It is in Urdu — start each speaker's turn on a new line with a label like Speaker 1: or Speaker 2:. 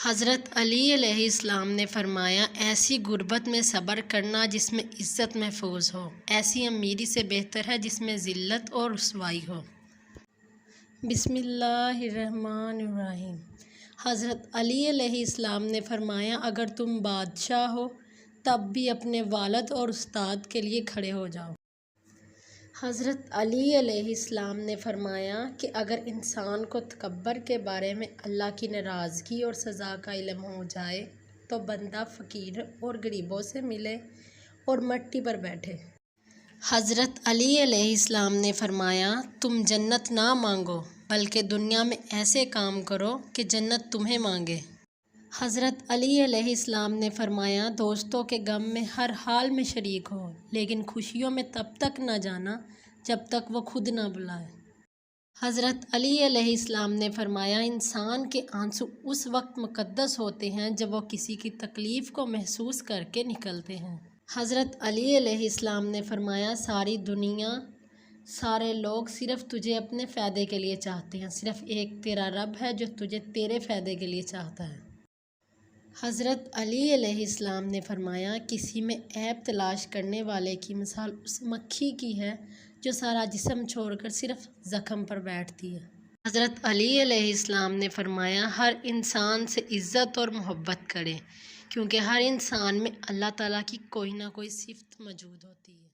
Speaker 1: حضرت علی علیہ السلام نے فرمایا، ایسی غربت میں صبر کرنا جس میں عزت محفوظ ہو، ایسی امیری سے بہتر ہے جس میں ذلت اور رسوائی ہو۔ بسم اللہ الرحمن الرحیم۔ حضرت علی علیہ السلام نے فرمایا، اگر تم بادشاہ ہو تب بھی اپنے والد اور استاد کے لیے کھڑے ہو جاؤ۔ حضرت علی علیہ السلام نے فرمایا کہ اگر انسان کو تکبر کے بارے میں اللہ کی ناراضگی اور سزا کا علم ہو جائے تو بندہ فقیر اور غریبوں سے ملے اور مٹی پر بیٹھے۔ حضرت علی علیہ السلام نے فرمایا، تم جنت نہ مانگو بلکہ دنیا میں ایسے کام کرو کہ جنت تمہیں مانگے۔ حضرت علی علیہ السلام نے فرمایا، دوستوں کے غم میں ہر حال میں شریک ہو، لیکن خوشیوں میں تب تک نہ جانا جب تک وہ خود نہ بلائے۔ حضرت علی علیہ السلام نے فرمایا، انسان کے آنسو اس وقت مقدس ہوتے ہیں جب وہ کسی کی تکلیف کو محسوس کر کے نکلتے ہیں۔ حضرت علی علیہ السلام نے فرمایا، ساری دنیا، سارے لوگ صرف تجھے اپنے فائدے کے لیے چاہتے ہیں، صرف ایک تیرا رب ہے جو تجھے تیرے فائدے کے لیے چاہتا ہے۔ حضرت علی علیہ السلام نے فرمایا، کسی میں عیب تلاش کرنے والے کی مثال اس مکھی کی ہے جو سارا جسم چھوڑ کر صرف زخم پر بیٹھتی ہے۔ حضرت علی علیہ السلام نے فرمایا، ہر انسان سے عزت اور محبت کرے، کیونکہ ہر انسان میں اللہ تعالیٰ کی کوئی نہ کوئی صفت موجود ہوتی ہے۔